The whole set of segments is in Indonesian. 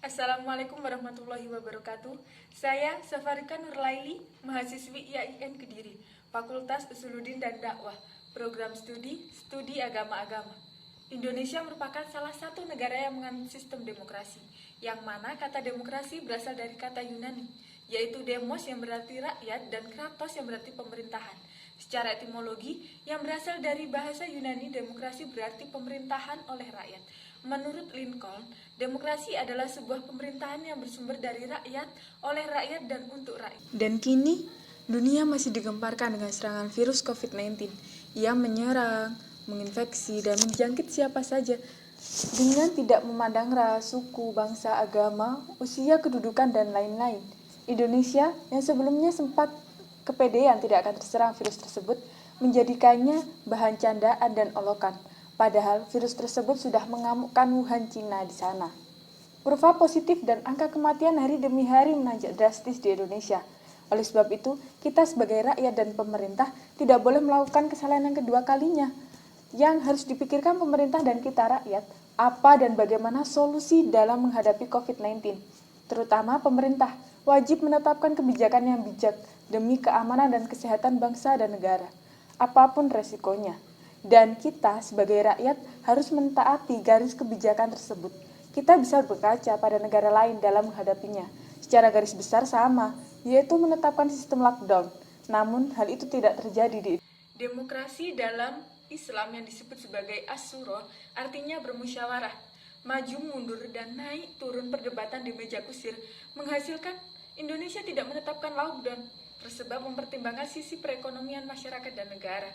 Assalamualaikum warahmatullahi wabarakatuh. Saya Safarika Nurlaili, mahasiswi IAIN Kediri, Fakultas Usuluddin dan Dakwah, Program Studi Agama-Agama. Indonesia merupakan salah satu negara yang menganut sistem demokrasi, yang mana kata demokrasi berasal dari kata Yunani, yaitu demos yang berarti rakyat dan kratos yang berarti pemerintahan. Secara etimologi, yang berasal dari bahasa Yunani, demokrasi berarti pemerintahan oleh rakyat. Menurut Lincoln, demokrasi adalah sebuah pemerintahan yang bersumber dari rakyat, oleh rakyat, dan untuk rakyat. Dan kini, dunia masih digemparkan dengan serangan virus COVID-19 yang menyerang, menginfeksi, dan menjangkit siapa saja dengan tidak memandang ras, suku, bangsa, agama, usia, kedudukan, dan lain-lain. Indonesia yang sebelumnya sempat kepedean tidak akan terserang virus tersebut menjadikannya bahan candaan dan olokan. Padahal virus tersebut sudah mengamukkan Wuhan, Cina di sana. Kurva positif dan angka kematian hari demi hari menanjak drastis di Indonesia. Oleh sebab itu, kita sebagai rakyat dan pemerintah tidak boleh melakukan kesalahan yang kedua kalinya. Yang harus dipikirkan pemerintah dan kita rakyat, apa dan bagaimana solusi dalam menghadapi COVID-19. Terutama pemerintah wajib menetapkan kebijakan yang bijak demi keamanan dan kesehatan bangsa dan negara, apapun resikonya. Dan kita sebagai rakyat harus mentaati garis kebijakan tersebut. Kita bisa berkaca pada negara lain dalam menghadapinya. Secara garis besar sama, yaitu menetapkan sistem lockdown. Namun hal itu tidak terjadi di demokrasi dalam Islam yang disebut sebagai as-suro, artinya bermusyawarah, maju mundur dan naik turun perdebatan di meja kusir, menghasilkan Indonesia tidak menetapkan lockdown, tersebab mempertimbangkan sisi perekonomian masyarakat dan negara.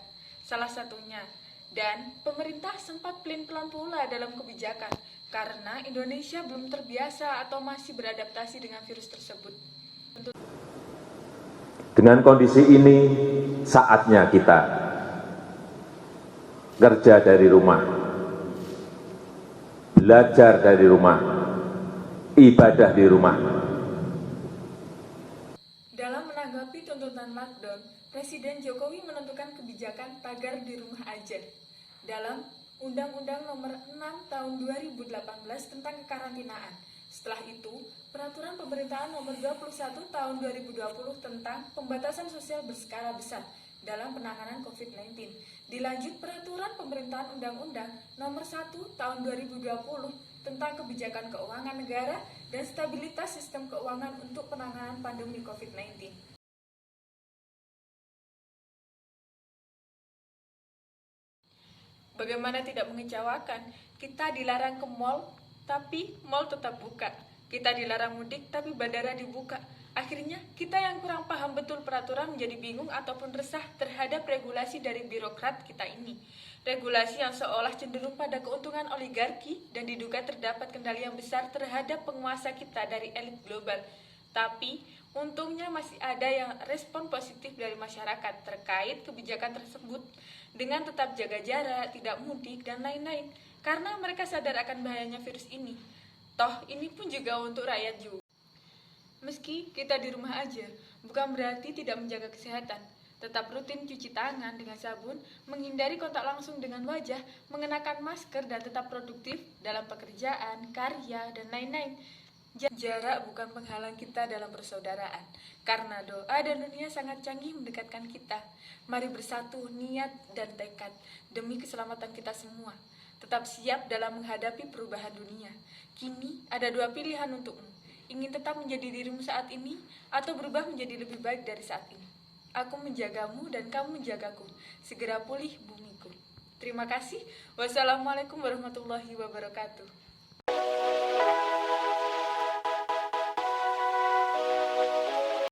Salah satunya, dan pemerintah sempat pelin-pelan pula dalam kebijakan karena Indonesia belum terbiasa atau masih beradaptasi dengan virus tersebut. Dengan kondisi ini, saatnya kita kerja dari rumah, belajar dari rumah, ibadah di rumah. Dalam menanggapi tuntutan lockdown, Presiden Jokowi menentukan kebijakan tagar di rumah aja dalam Undang-Undang Nomor 6 Tahun 2018 tentang kekarantinaan. Setelah itu, Peraturan Pemerintahan Nomor 21 Tahun 2020 tentang pembatasan sosial berskala besar dalam penanganan COVID-19. Dilanjut Peraturan Pemerintahan Undang-Undang Nomor 1 Tahun 2020 tentang kebijakan keuangan negara dan stabilitas sistem keuangan untuk penanganan pandemi COVID-19. Bagaimana tidak mengecewakan? Kita dilarang ke mal, tapi mal tetap buka. Kita dilarang mudik, tapi bandara dibuka. Akhirnya, kita yang kurang paham betul peraturan menjadi bingung ataupun resah terhadap regulasi dari birokrat kita ini. Regulasi yang seolah cenderung pada keuntungan oligarki dan diduga terdapat kendali yang besar terhadap penguasa kita dari elit global. Tapi, untungnya masih ada yang respon positif dari masyarakat terkait kebijakan tersebut dengan tetap jaga jarak, tidak mudik, dan lain-lain. Karena mereka sadar akan bahayanya virus ini. Toh, ini pun juga untuk rakyat juga. Meski kita di rumah aja, bukan berarti tidak menjaga kesehatan. Tetap rutin cuci tangan dengan sabun, menghindari kontak langsung dengan wajah, mengenakan masker, dan tetap produktif dalam pekerjaan, karya, dan lain-lain. Jarak bukan penghalang kita dalam persaudaraan, karena doa dan dunia sangat canggih mendekatkan kita. Mari bersatu niat dan tekad demi keselamatan kita semua. Tetap siap dalam menghadapi perubahan dunia. Kini ada dua pilihan untukmu. Ingin tetap menjadi dirimu saat ini atau berubah menjadi lebih baik dari saat ini. Aku menjagamu dan kamu menjagaku. Segera pulih bumiku. Terima kasih. Wassalamualaikum warahmatullahi wabarakatuh.